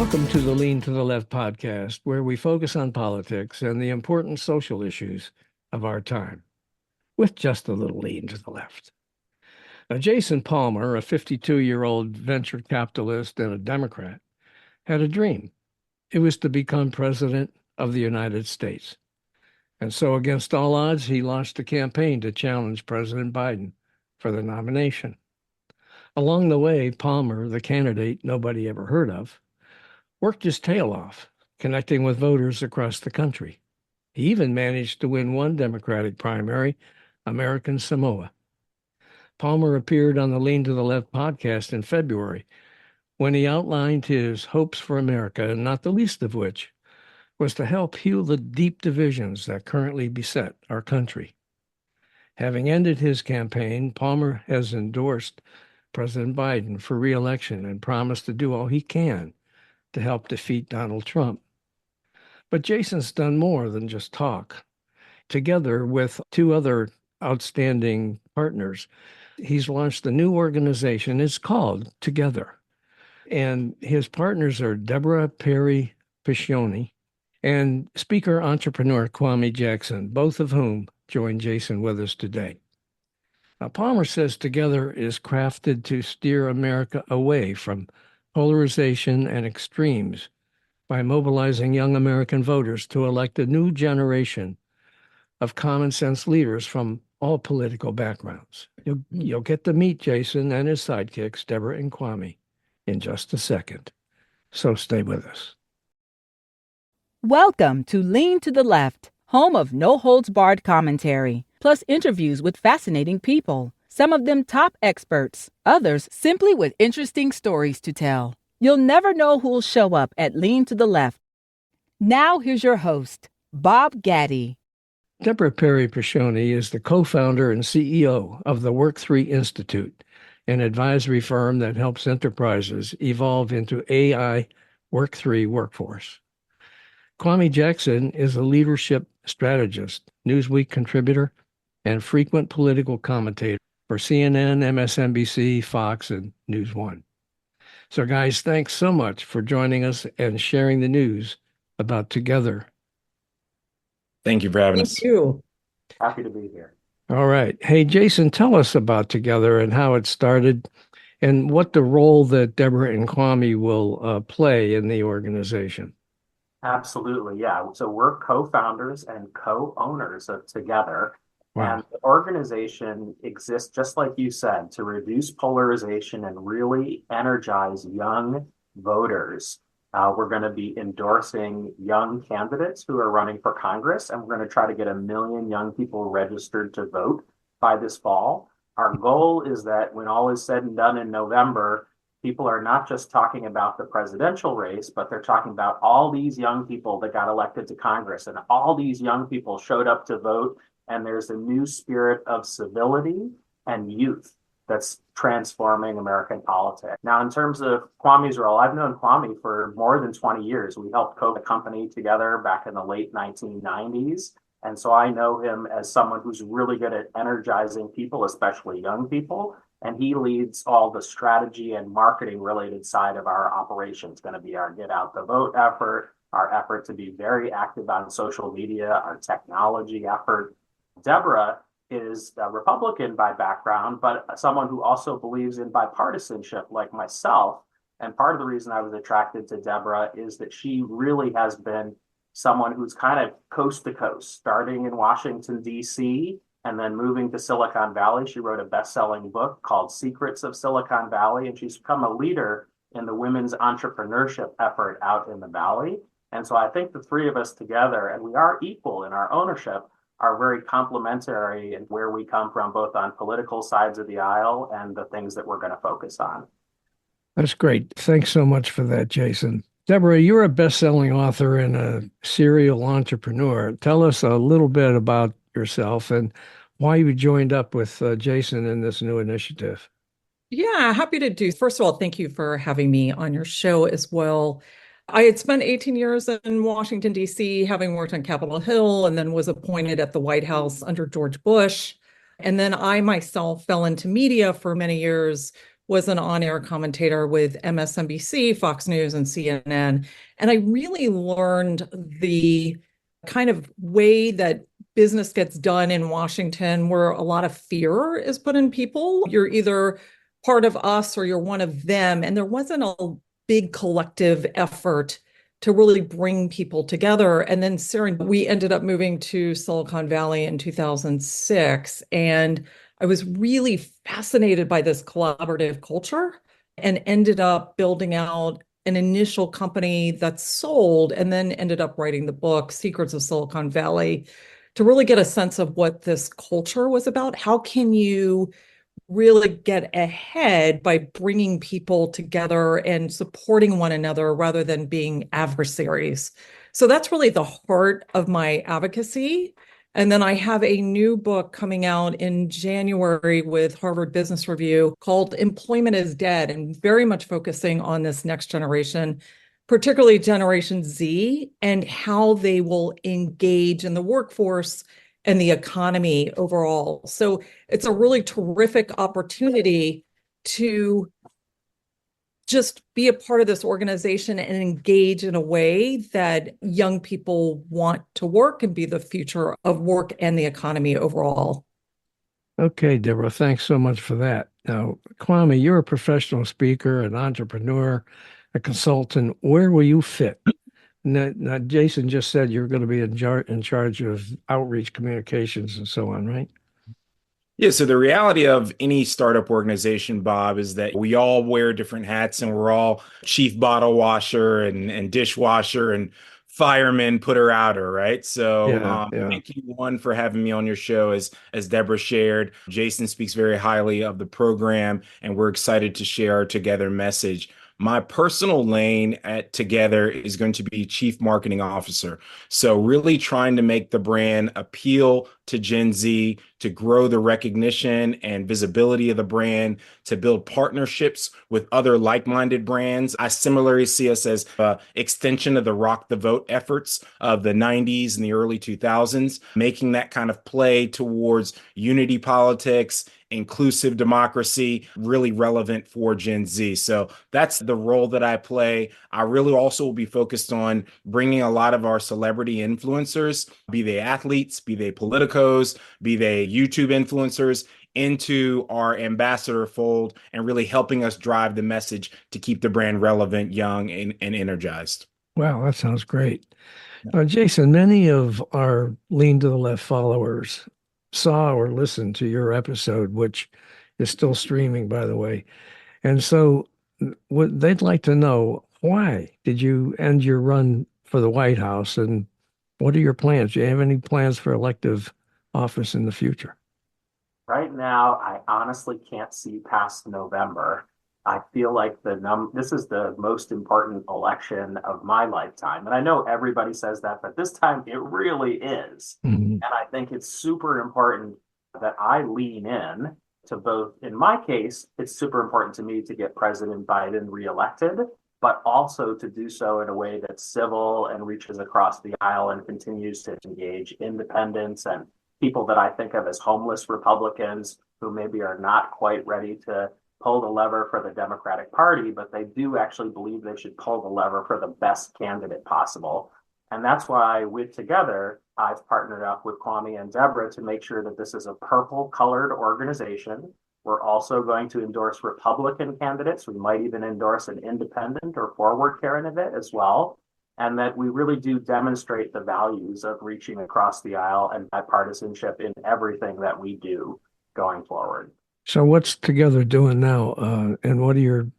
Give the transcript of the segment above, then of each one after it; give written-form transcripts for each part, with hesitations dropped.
Welcome to the Lean to the Left podcast, where we focus on politics and the important social issues of our time, with just a little lean to the left. Jason Palmer, a 52-year-old venture capitalist and a Democrat, had a dream. It was to become president of the United States. And so, against all odds, he launched a campaign to challenge President Biden for the nomination. Along the way, Palmer, the candidate nobody ever heard of, worked his tail off, connecting with voters across the country. He even managed to win one Democratic primary, American Samoa. Palmer appeared on the Lean to the Left podcast in February when he outlined his hopes for America, and not the least of which was to help heal the deep divisions that currently beset our country. Having ended his campaign, Palmer has endorsed President Biden for re-election and promised to do all he can to help defeat Donald Trump. But Jason's done more than just talk. Together with two other outstanding partners, he's launched a new organization. It's called Together. And his partners are Debra Perry Piscione and speaker entrepreneur Kwame Jackson, both of whom join Jason with us today. Now, Palmer says Together is crafted to steer America away from polarization and extremes by mobilizing young American voters to elect a new generation of common sense leaders from all political backgrounds. You'll get to meet Jason and his sidekicks, Debra and Kwame, in just a second. So stay with us. Welcome to Lean to the Left, home of no-holds-barred commentary, plus interviews with fascinating people, some of them top experts, others simply with interesting stories to tell. You'll never know who'll show up at Lean to the Left. Now here's your host, Bob Gaddy. Debra Perry Piscione is the co-founder and CEO of the Work3 Institute, an advisory firm that helps enterprises evolve into AI Work3 workforce. Kwame Jackson is a leadership strategist, Newsweek contributor, and frequent political commentator for CNN, MSNBC, Fox, and News One. So, guys, thanks so much for joining us and sharing the news about Together. Thank you for having us. Thank you. Happy to be here. All right. Hey, Jason, tell us about Together and how it started and what the role that Debra and Kwame will play in the organization. Absolutely, yeah. So we're co-founders and co-owners of Together. Wow. And the organization exists, just like you said, to reduce polarization and really energize young voters. We're going to be endorsing young candidates who are running for Congress, and we're going to try to get 1 million young people registered to vote by this fall. Our goal is that when all is said and done in November, people are not just talking about the presidential race, but they're talking about all these young people that got elected to Congress, and all these young people showed up to vote. And there's a new spirit of civility and youth that's transforming American politics. Now, in terms of Kwame's role, I've known Kwame for more than 20 years. We helped co the company together back in the late 1990s. And so I know him as someone who's really good at energizing people, especially young people. And he leads all the strategy and marketing related side of our operation. It's going to be our Get Out the Vote effort, our effort to be very active on social media, our technology effort. Debra is a Republican by background, but someone who also believes in bipartisanship like myself. And part of the reason I was attracted to Debra is that she really has been someone who's kind of coast to coast, starting in Washington, D.C., and then moving to Silicon Valley. She wrote a best-selling book called Secrets of Silicon Valley, and she's become a leader in the women's entrepreneurship effort out in the Valley. And so I think the three of us together, and we are equal in our ownership, are very complementary in where we come from, both on political sides of the aisle and the things that we're going to focus on. That's great. Thanks so much for that, Jason. Debra, you're a best-selling author and a serial entrepreneur. Tell us a little bit about yourself and why you joined up with Jason in this new initiative. Yeah, happy to do. First of all, thank you for having me on your show as well. I had spent 18 years in Washington, D.C., having worked on Capitol Hill, and then was appointed at the White House under George Bush. And then I myself fell into media for many years, was an on-air commentator with MSNBC, Fox News, and CNN. And I really learned the kind of way that business gets done in Washington, where a lot of fear is put in people. You're either part of us or you're one of them. And there wasn't a big collective effort to really bring people together. And then we ended up moving to Silicon Valley in 2006. And I was really fascinated by this collaborative culture and ended up building out an initial company that sold and then ended up writing the book, Secrets of Silicon Valley, to really get a sense of what this culture was about. How can you really get ahead by bringing people together and supporting one another rather than being adversaries? So that's really the heart of my advocacy. And then I have a new book coming out in January with Harvard Business Review called Employment is Dead, and very much focusing on this next generation, particularly Generation Z, and how they will engage in the workforce and the economy overall. So it's a really terrific opportunity to just be a part of this organization and engage in a way that young people want to work and be the future of work and the economy overall. Okay, Deborah, thanks so much for that. Now, Kwame, you're a professional speaker, an entrepreneur, a consultant. Where will you fit? Now, Jason just said you're going to be in charge of outreach communications and so on, right? Yeah, so the reality of any startup organization, Bob, is that we all wear different hats and we're all chief bottle washer and dishwasher and fireman, putter outer, right? So Yeah. thank you, one, for having me on your show. As Deborah shared, Jason speaks very highly of the program, and we're excited to share our Together message. My personal lane at Together is going to be Chief Marketing Officer. So really trying to make the brand appeal to Gen Z, to grow the recognition and visibility of the brand, to build partnerships with other like-minded brands. I similarly see us as an extension of the Rock the Vote efforts of the 90s and the early 2000s, making that kind of play towards unity politics, inclusive democracy, really relevant for Gen Z. So that's the role that I play. I really also will be focused on bringing a lot of our celebrity influencers, be they athletes, be they politicos, be they YouTube influencers, into our ambassador fold and really helping us drive the message to keep the brand relevant, young, and energized. Wow, that sounds great. Jason, many of our Lean to the Left followers saw or listened to your episode, which is still streaming, by the way. And so what they'd like to know, why did you end your run for the White House, and what are your plans? Do you have any plans for elective office in the future? Right now, I honestly can't see past November. I feel like this is the most important election of my lifetime. And I know everybody says that, but this time it really is. Mhm. And I think it's super important that I lean in to both, in my case, it's super important to me to get President Biden reelected, but also to do so in a way that's civil and reaches across the aisle and continues to engage independents and people that I think of as homeless Republicans who maybe are not quite ready to pull the lever for the Democratic Party, but they do actually believe they should pull the lever for the best candidate possible. And that's why with Together, I've partnered up with Kwame and Debra to make sure that this is a purple colored organization. We're also going to endorse Republican candidates. We might even endorse an independent or forward candidate as well. And that we really do demonstrate the values of reaching across the aisle and bipartisanship in everything that we do going forward. So what's Together doing now? And what are your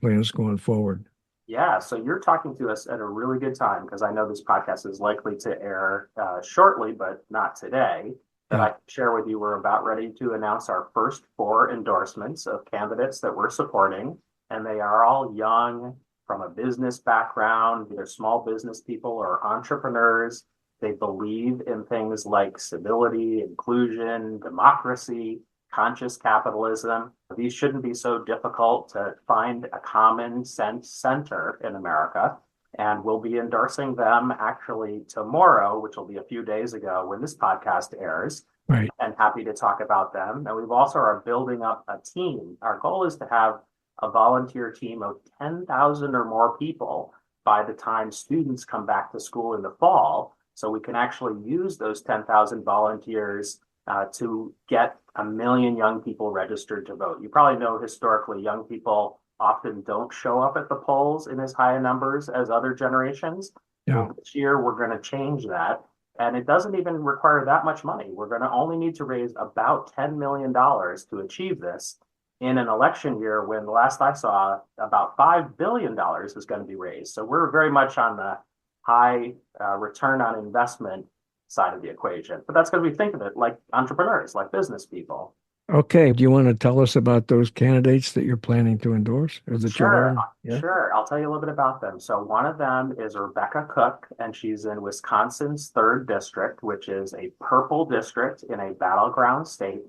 plans going forward? Yeah, so you're talking to us at a really good time because I know this podcast is likely to air shortly, but not today. That I can share with you, we're about ready to announce our first 4 endorsements of candidates that we're supporting, and they are all young, from a business background, either small business people or entrepreneurs. They believe in things like civility, inclusion, democracy, conscious capitalism. These shouldn't be so difficult to find a common sense center in America. And we'll be endorsing them actually tomorrow, which will be a few days ago when this podcast airs. Right. and happy to talk about them. And we've also are building up a team. Our goal is to have a volunteer team of 10,000 or more people by the time students come back to school in the fall. So we can actually use those 10,000 volunteers to get 1 million young people registered to vote. You probably know historically young people often don't show up at the polls in as high numbers as other generations. Yeah. Well, this year we're going to change that. And it doesn't even require that much money. We're going to only need to raise about $10 million to achieve this in an election year when the last I saw, about $5 billion is going to be raised. So we're very much on the high return on investment side of the equation. But that's because we think of it like entrepreneurs, like business people. Okay. Do you want to tell us about those candidates that you're planning to endorse or that you Sure, are? Yeah. sure. I'll tell you a little bit about them. So one of them is Rebecca Cook, and she's in Wisconsin's 3rd district, which is a purple district in a battleground state.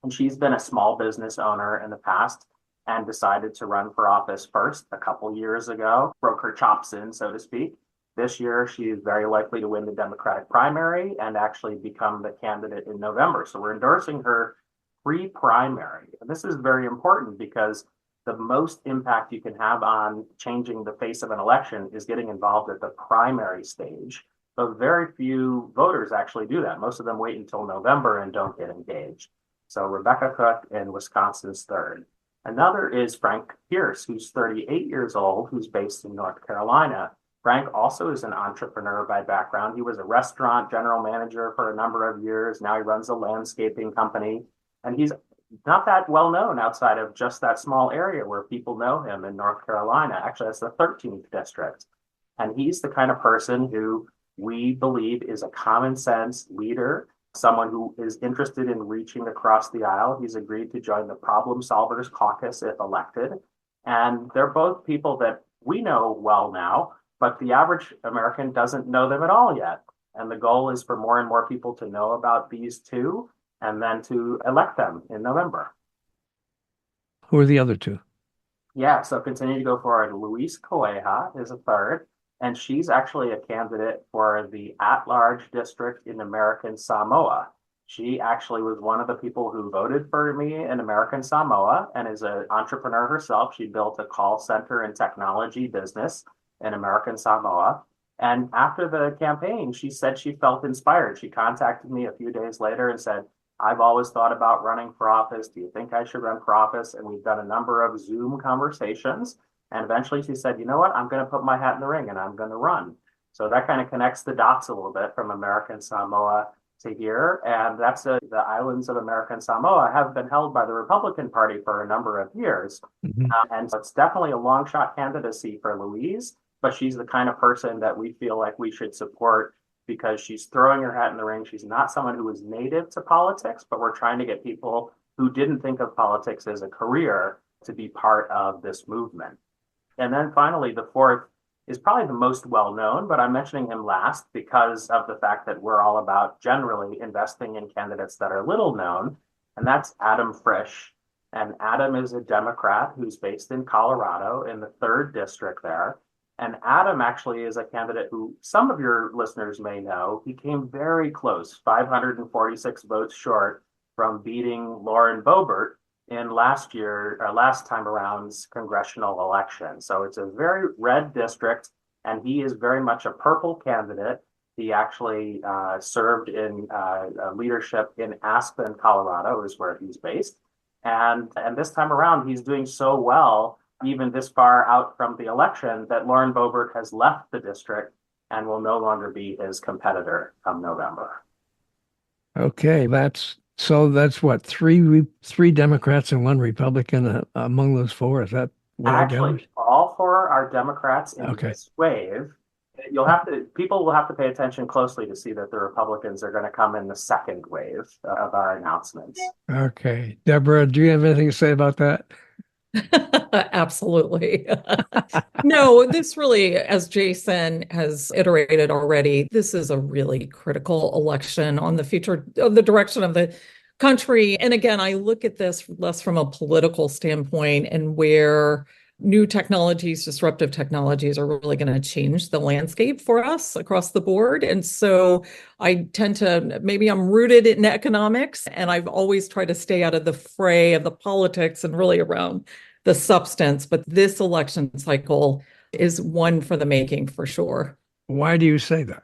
And she's been a small business owner in the past and decided to run for office first a couple years ago, broke her chops in, so to speak. This year, she is very likely to win the Democratic primary and actually become the candidate in November. So we're endorsing her pre-primary. And this is very important because the most impact you can have on changing the face of an election is getting involved at the primary stage. But very few voters actually do that. Most of them wait until November and don't get engaged. So Rebecca Cook in Wisconsin's 3rd. Another is Frank Pierce, who's 38 years old, who's based in North Carolina. Frank also is an entrepreneur by background. He was a restaurant general manager for a number of years. Now he runs a landscaping company. And he's not that well known outside of just that small area where people know him in North Carolina. Actually, that's the 13th district. And he's the kind of person who we believe is a common sense leader, someone who is interested in reaching across the aisle. He's agreed to join the Problem Solvers Caucus if elected. And they're both people that we know well now, but the average American doesn't know them at all yet. And the goal is for more and more people to know about these two and then to elect them in November. Who are the other two? Yeah, so continue to go forward. Luis Coeja is a 3rd, and she's actually a candidate for the at-large district in American Samoa. She actually was one of the people who voted for me in American Samoa and is an entrepreneur herself. She built a call center and technology business in American Samoa. And after the campaign, she said she felt inspired. She contacted me a few days later and said, I've always thought about running for office. Do you think I should run for office? And we've done a number of Zoom conversations. And eventually she said, you know what, I'm going to put my hat in the ring and I'm going to run. So that kind of connects the dots a little bit from American Samoa to here. And that's the islands of American Samoa have been held by the Republican Party for a number of years. And so it's definitely a long shot candidacy for Louise, but she's the kind of person that we feel like we should support because she's throwing her hat in the ring. She's not someone who is native to politics, but we're trying to get people who didn't think of politics as a career to be part of this movement. And then finally, the 4th is probably the most well-known, but I'm mentioning him last because of the fact that we're all about generally investing in candidates that are little known, and that's Adam Frisch. And Adam is a Democrat who's based in Colorado in the 3rd district there. And Adam actually is a candidate who some of your listeners may know. He came very close, 546 votes short from beating Lauren Boebert in last time around's congressional election. So it's a very red district, and he is very much a purple candidate. He actually served in leadership in Aspen, Colorado, is where he's based. And this time around, he's doing so well, even this far out from the election, that Lauren Boebert has left the district and will no longer be his competitor come November. Okay, that's what, three Democrats and one Republican among those 4. Is that what I gathered? Actually, all 4 are Democrats in this wave. People will have to pay attention closely to see that the Republicans are going to come in the 2nd wave of our announcements. Okay. Deborah, do you have anything to say about that? Absolutely. No, this really, as Jason has iterated already, this is a really critical election on the future of the direction of the country. And again, I look at this less from a political standpoint and where new technologies, disruptive technologies are really going to change the landscape for us across the board. And so I tend to, maybe I'm rooted in economics, and I've always tried to stay out of the fray of the politics and really around the substance. But this election cycle is one for the making for sure. Why do you say that?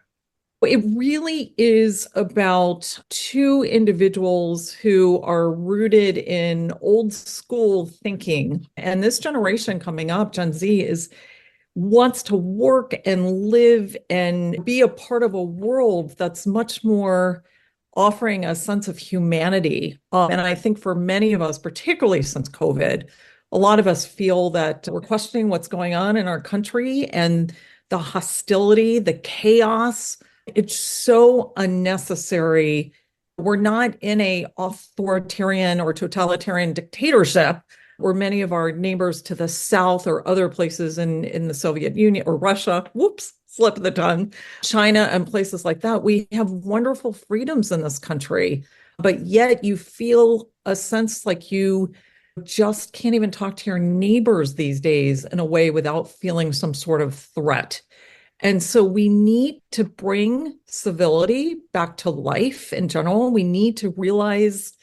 It really is about two individuals who are rooted in old school thinking. And this generation coming up, Gen Z, wants to work and live and be a part of a world that's much more offering a sense of humanity. And I think for many of us, particularly since COVID, a lot of us feel that we're questioning what's going on in our country and the hostility, the chaos. It's so unnecessary. We're not in a authoritarian or totalitarian dictatorship where many of our neighbors to the south or other places in the Soviet Union or Russia, whoops, slip of the tongue, China and places like that. We have wonderful freedoms in this country, but yet you feel a sense like you just can't even talk to your neighbors these days in a way without feeling some sort of threat. And so we need to bring civility back to life in general. We need to realize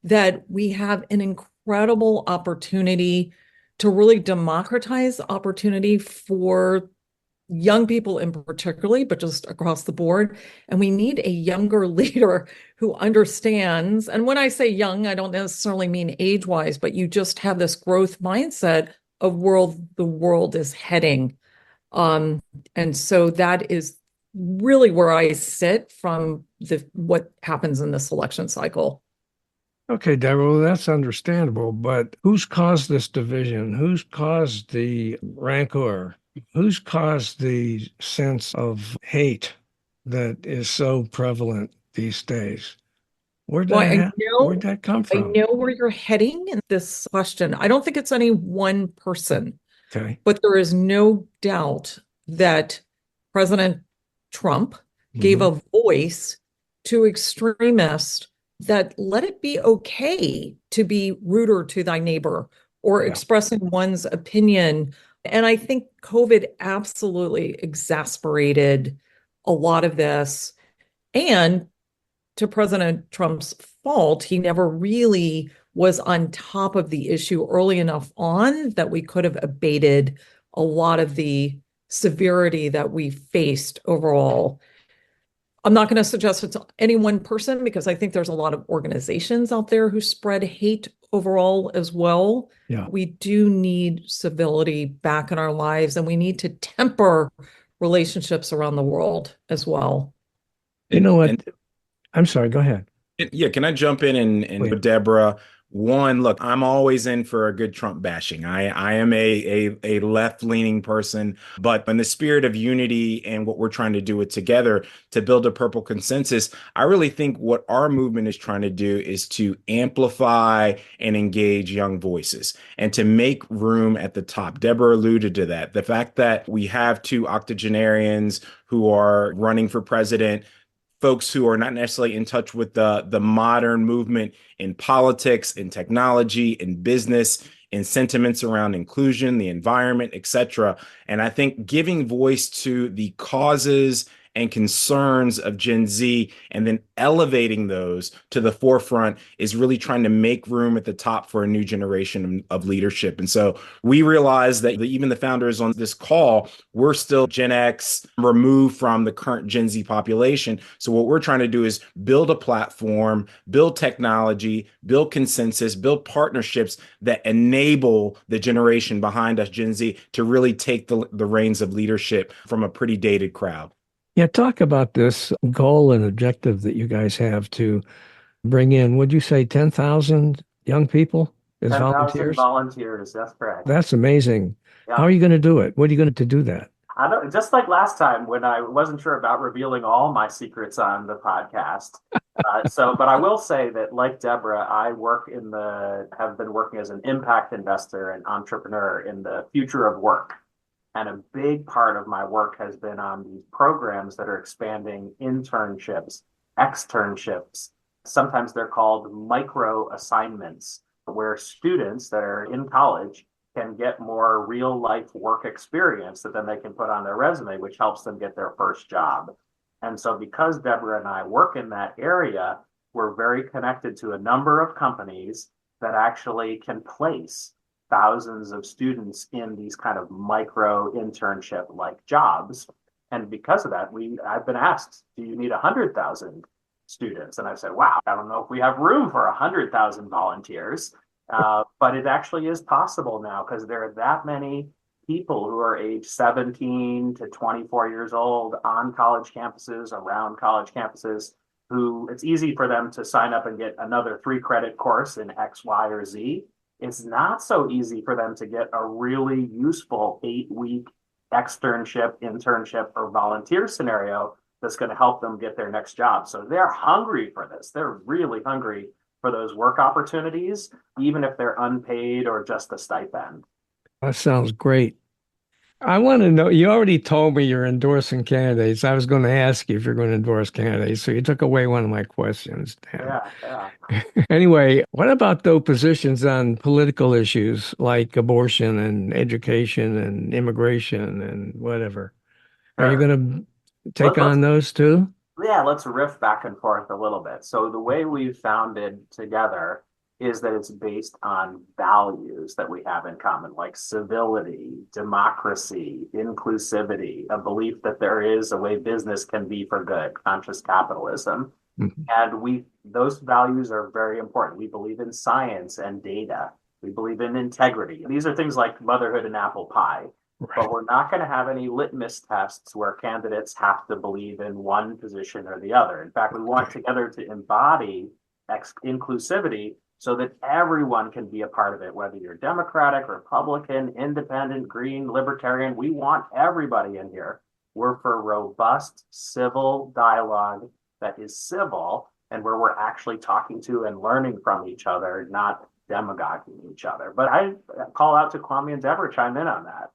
that we have an incredible opportunity to really democratize opportunity for young people in particularly, but just across the board. And we need a younger leader who understands. And when I say young, I don't necessarily mean age-wise, but you just have this growth mindset of the world is heading. And so that is really where I sit from what happens in this election cycle. Okay, Deborah, well, that's understandable, but who's caused this division? Who's caused the rancor? Who's caused the sense of hate that is so prevalent these days? Where'd that come I from? know where you're heading in this question. I don't think it's any one person. Okay. But there is no doubt that President Trump gave a voice to extremists that let it be okay to be ruder to thy neighbor or expressing one's opinion. And I think COVID absolutely exasperated a lot of this. And to President Trump's fault, he never really was on top of the issue early enough on that we could have abated a lot of the severity that we faced overall. I'm not going to suggest it's any one person because I think there's a lot of organizations out there who spread hate overall as well. Yeah. We do need civility back in our lives, and we need to temper relationships around the world as well. You know what? I'm sorry, go ahead. Yeah, can I jump in and Deborah? One, look, I'm always in for a good Trump bashing. I am a left-leaning person, but in the spirit of unity and what we're trying to do it together to build a purple consensus, I really think what our movement is trying to do is to amplify and engage young voices and to make room at the top. Deborah alluded to that. The fact that we have two octogenarians who are running for president, folks who are not necessarily in touch with the modern movement in politics, in technology, in business, in sentiments around inclusion, the environment, etc. And I think giving voice to the causes and concerns of Gen Z and then elevating those to the forefront is really trying to make room at the top for a new generation of leadership. And so we realize that even the founders on this call, we're still Gen X removed from the current Gen Z population. So what we're trying to do is build a platform, build technology, build consensus, build partnerships that enable the generation behind us, Gen Z, to really take the reins of leadership from a pretty dated crowd. Yeah, talk about this goal and objective that you guys have to bring in, would you say 10,000 young people as 10,000 volunteers? volunteers, that's correct. That's amazing. Yeah. How are you going to do it? What are you going to do that? I don't, just like last time when I wasn't sure about revealing all my secrets on the podcast. But I will say that, like Deborah, have been working as an impact investor and entrepreneur in the future of work. And a big part of my work has been on these programs that are expanding internships, externships. Sometimes they're called micro assignments, where students that are in college can get more real life work experience that then they can put on their resume, which helps them get their first job. And so because Debra and I work in that area, we're very connected to a number of companies that actually can place thousands of students in these kind of micro internship like jobs. And because of that, I've been asked, do you need 100,000 students? And I said, wow, I don't know if we have room for 100,000 volunteers. But it actually is possible now because there are that many people who are age 17 to 24 years old on college campuses, around college campuses, who it's easy for them to sign up and get another 3-credit course in X, Y, or Z. It's not so easy for them to get a really useful 8-week externship, internship, or volunteer scenario that's going to help them get their next job. So they're hungry for this. They're really hungry for those work opportunities, even if they're unpaid or just a stipend. That sounds great. I want to know, you already told me you're endorsing candidates. I was going to ask you if you're going to endorse candidates, so you took away one of my questions. Damn. Yeah. Anyway, what about those positions on political issues like abortion and education and immigration and whatever? Are you Sure. going to take Let's on those too? let's riff back and forth a little bit. So the way we've founded together is that it's based on values that we have in common, like civility, democracy, inclusivity, a belief that there is a way business can be for good, conscious capitalism. Mhm. And those values are very important. We believe in science and data. We believe in integrity. These are things like motherhood and apple pie. But Right. we're not going to have any litmus tests where candidates have to believe in one position or the other. In fact, we want Okay. together to embody inclusivity so that everyone can be a part of it, whether you're Democratic, Republican, Independent, Green, Libertarian. We want everybody in here. We're for robust civil dialogue that is civil and where we're actually talking to and learning from each other, not demagoguing each other. But I call out to Kwame and Debra, chime in on that.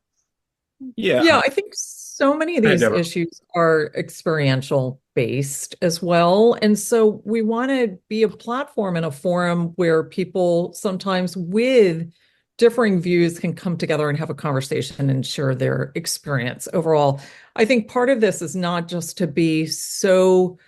Yeah. Yeah, I think so many of Hey, these Deborah. issues are experiential based as well. And so we want to be a platform and a forum where people sometimes with differing views can come together and have a conversation and share their experience overall. I think part of this is not just to be so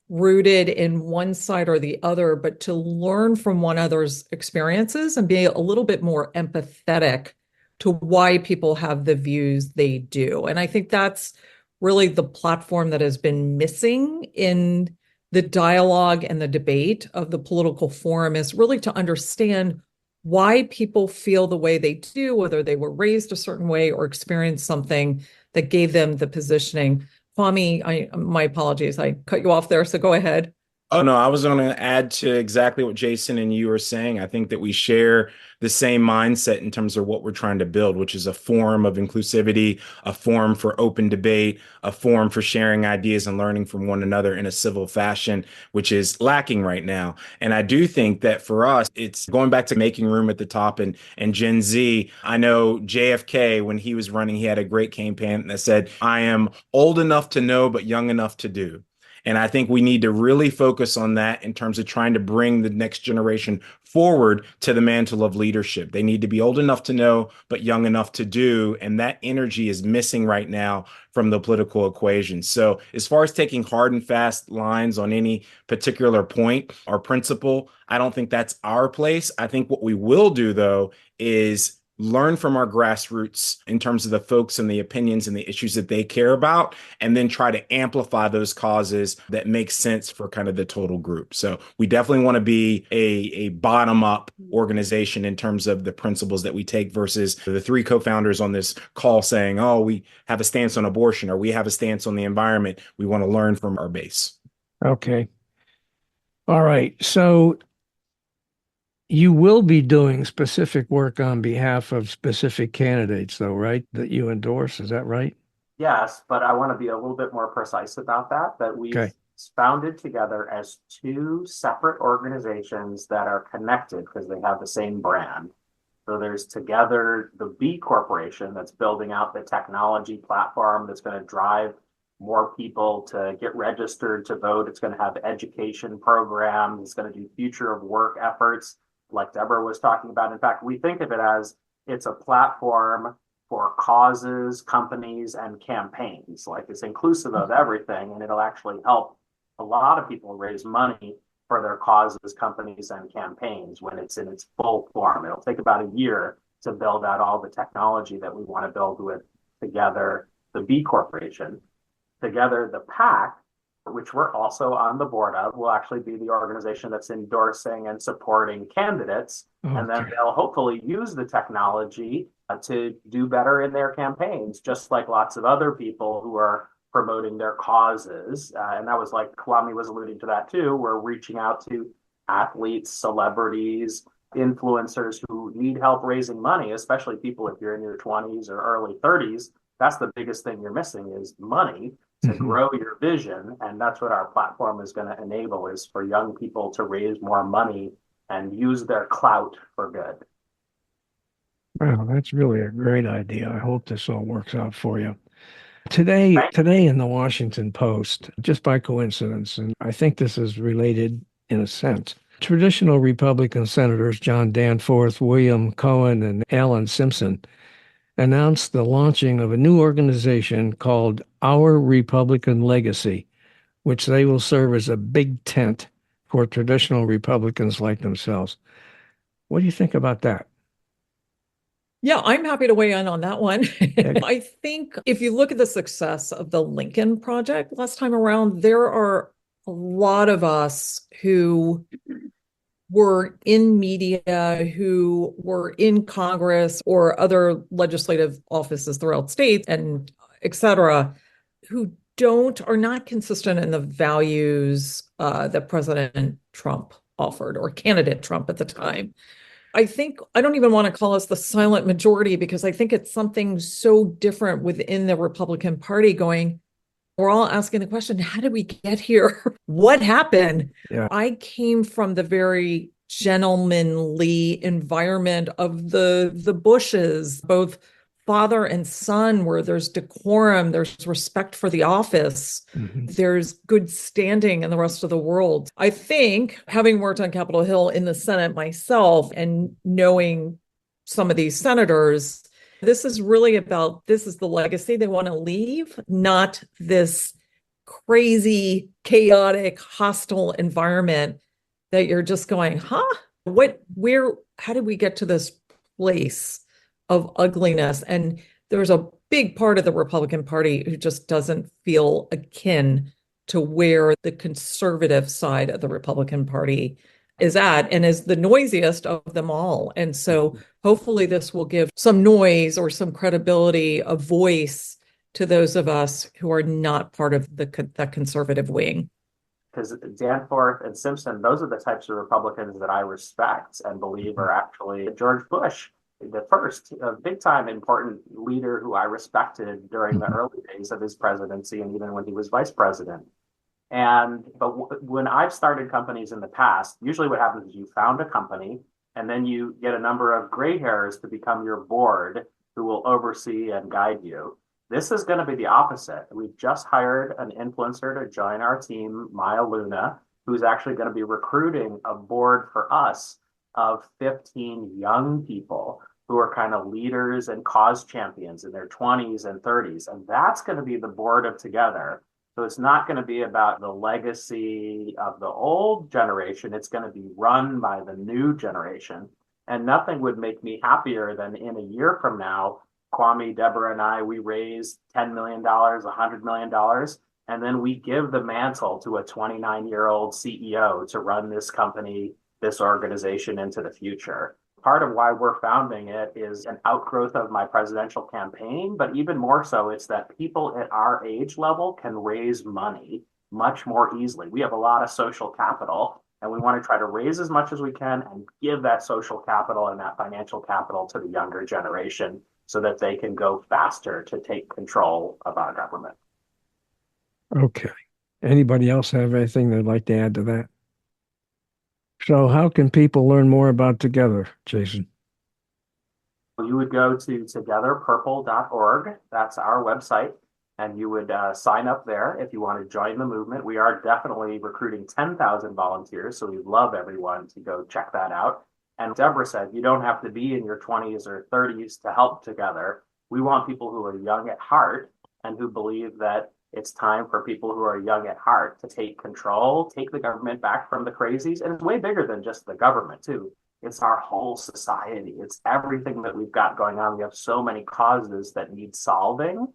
rooted in one side or the other, but to learn from one another's experiences and be a little bit more empathetic to why people have the views they do. And I think that's really the platform that has been missing in the dialogue and the debate of the political forum is really to understand why people feel the way they do, whether they were raised a certain way or experienced something that gave them the positioning. Kwame, my apologies, I cut you off there, so go ahead. Oh, no, I was going to add to exactly what Jason and you were saying. I think that we share the same mindset in terms of what we're trying to build, which is a forum of inclusivity, a forum for open debate, a forum for sharing ideas and learning from one another in a civil fashion, which is lacking right now. And I do think that for us, it's going back to making room at the top and Gen Z. I know JFK, when he was running, he had a great campaign that said, I am old enough to know, but young enough to do. And I think we need to really focus on that in terms of trying to bring the next generation forward to the mantle of leadership. They need to be old enough to know, but young enough to do. And that energy is missing right now from the political equation. So, as far as taking hard and fast lines on any particular point or principle, I don't think that's our place. I think what we will do, though, is learn from our grassroots in terms of the folks and the opinions and the issues that they care about, and then try to amplify those causes that make sense for kind of the total group. So we definitely want to be a bottom up organization in terms of the principles that we take versus the 3 co-founders on this call saying, oh, we have a stance on abortion or we have a stance on the environment. We want to learn from our base. Okay. All right. So you will be doing specific work on behalf of specific candidates, though, right? That you endorse. Is that right? Yes, but I want to be a little bit more precise about that we've Okay. founded together as 2 separate organizations that are connected because they have the same brand. So there's together the B Corporation that's building out the technology platform that's going to drive more people to get registered to vote. It's going to have education programs. It's going to do future of work efforts like Debra was talking about. In fact, we think of it as It's a platform for causes, companies, and campaigns. Like it's inclusive of everything, and it'll actually help a lot of people raise money for their causes, companies, and campaigns when it's in its full form. It'll take about a year to build out all the technology that we want to build with Together, the B Corporation. Together, the PAC, which we're also on the board of, will actually be the organization that's endorsing and supporting candidates. Okay. And then they'll hopefully use the technology to do better in their campaigns, just like lots of other people who are promoting their causes. And that was like Kwame was alluding to that too. We're reaching out to athletes, celebrities, influencers who need help raising money, especially people if you're in your 20s or early 30s. That's the biggest thing you're missing is money to grow your vision. And that's what our platform is going to enable, is for young people to raise more money and use their clout for good. Wow, that's really a great idea. I hope this all works out for you. Today in the Washington Post, just by coincidence, and I think this is related in a sense, traditional Republican senators John Danforth, William Cohen, and Alan Simpson announced the launching of a new organization called Our Republican Legacy, which they will serve as a big tent for traditional Republicans like themselves. What do you think about that? Yeah, I'm happy to weigh in on that one. I think if you look at the success of the Lincoln Project last time around, there are a lot of us who were in media, who were in Congress or other legislative offices throughout states and et cetera, who are not consistent in the values that President Trump offered, or candidate Trump at the time. I think I don't even want to call us the silent majority, because I think it's something so different within the Republican Party going, we're all asking the question, how did we get here? What happened? Yeah. I came from the very gentlemanly environment of the Bushes, both father and son, where there's decorum, there's respect for the office, there's good standing in the rest of the world. I think, having worked on Capitol Hill in the Senate myself and knowing some of these senators, this is really about, this is the legacy they want to leave, not this crazy, chaotic, hostile environment that you're just going, how did we get to this place of ugliness? And there's a big part of the Republican Party who just doesn't feel akin to where the conservative side of the Republican Party is at, and is the noisiest of them all. And so hopefully this will give some noise or some credibility, a voice to those of us who are not part of the conservative wing. Because Danforth and Simpson, those are the types of Republicans that I respect and believe are actually George Bush, the first big time important leader who I respected during the early days of his presidency and even when he was vice president. But when I've started companies in the past, usually what happens is you found a company and then you get a number of gray hairs to become your board who will oversee and guide you. This is going to be the opposite. We've just hired an influencer to join our team, Maya Luna, who's actually going to be recruiting a board for us of 15 young people who are kind of leaders and cause champions in their 20s and 30s. And that's going to be the board of Together. So it's not going to be about the legacy of the old generation. It's going to be run by the new generation. And nothing would make me happier than in a year from now, Kwame, Debra, and I, we raise $10 million, $100 million, and then we give the mantle to a 29-year-old CEO to run this company, this organization into the future. Part of why we're founding it is an outgrowth of my presidential campaign, but even more so, it's that people at our age level can raise money much more easily. We have a lot of social capital, and we want to try to raise as much as we can and give that social capital and that financial capital to the younger generation so that they can go faster to take control of our government. Okay. Anybody else have anything they'd like to add to that? So how can people learn more about Together, Jason? You would go to togetherpurple.org. That's our website. And you would sign up there if you want to join the movement. We are definitely recruiting 10,000 volunteers. So we'd love everyone to go check that out. And Debra said, you don't have to be in your 20s or 30s to help together. We want people who are young at heart and who believe that it's time for people who are young at heart to take control, take the government back from the crazies. And it's way bigger than just the government, too. It's our whole society. It's everything that we've got going on. We have so many causes that need solving.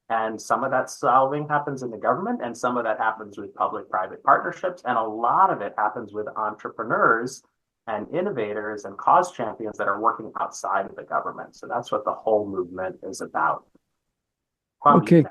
And some of that solving happens in the government, and some of that happens with public-private partnerships. And a lot of it happens with entrepreneurs and innovators and cause champions that are working outside of the government. So that's what the whole movement is about. Okay.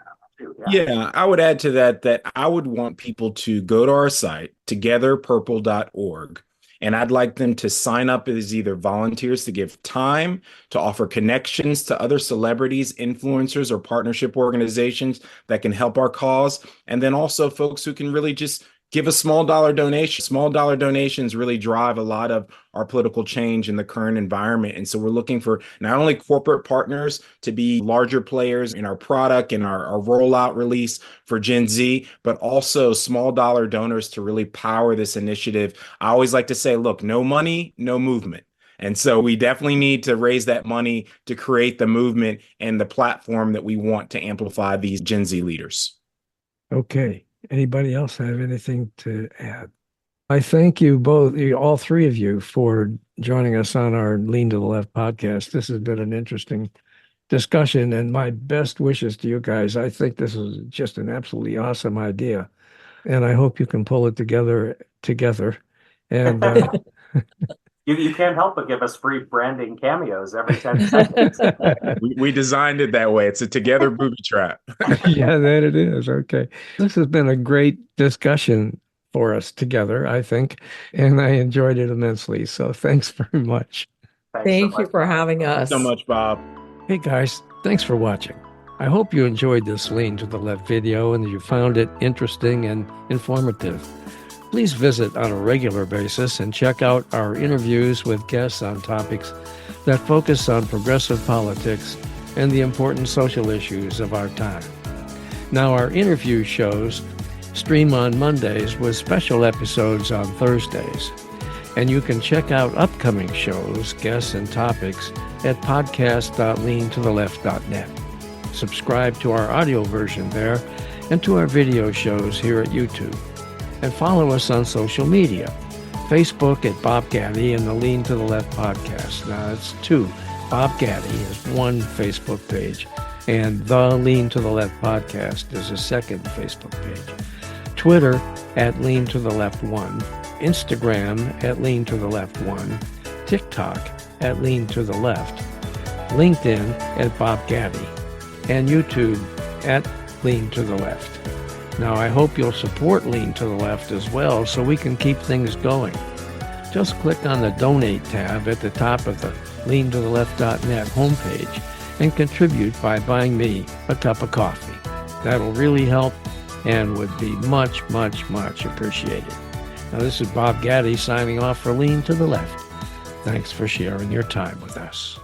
Yeah, I would add to that I would want people to go to our site, togetherpurple.org, and I'd like them to sign up as either volunteers to give time, to offer connections to other celebrities, influencers, or partnership organizations that can help our cause, and then also folks who can really just give a small dollar donation. Small dollar donations really drive a lot of our political change in the current environment. And so we're looking for not only corporate partners to be larger players in our product and our rollout release for Gen Z, but also small dollar donors to really power this initiative. I always like to say, look, no money, no movement. And so we definitely need to raise that money to create the movement and the platform that we want to amplify these Gen Z leaders. Okay. Anybody else have anything to add? I thank you both, all three of you, for joining us on our Lean to the Left podcast. This has been an interesting discussion, and my best wishes to you guys. I think this is just an absolutely awesome idea, and I hope you can pull it together. And You can't help but give us free branding cameos every 10 seconds. We designed it that way. It's a together booby trap. Yeah, that it is. Okay. This has been a great discussion for us together, I think, and I enjoyed it immensely. So thanks very much. Thank you for having us. So much, Bob. Hey guys, thanks for watching. I hope you enjoyed this Lean to the Left video and you found it interesting and informative. Please visit on a regular basis and check out our interviews with guests on topics that focus on progressive politics and the important social issues of our time. Now, our interview shows stream on Mondays with special episodes on Thursdays. And you can check out upcoming shows, guests, and topics at podcast.leantotheleft.net. Subscribe to our audio version there and to our video shows here at YouTube. And follow us on social media. Facebook at Bob Gaddy and the Lean to the Left podcast. Now it's two. Bob Gaddy is one Facebook page, and the Lean to the Left podcast is a second Facebook page. Twitter at Lean to the Left 1. Instagram at Lean to the Left 1. TikTok at Lean to the Left. LinkedIn at Bob Gaddy. And YouTube at Lean to the Left. Now, I hope you'll support Lean to the Left as well so we can keep things going. Just click on the Donate tab at the top of the leantotheleft.net homepage and contribute by buying me a cup of coffee. That'll really help and would be much, much, much appreciated. Now, this is Bob Gaddy signing off for Lean to the Left. Thanks for sharing your time with us.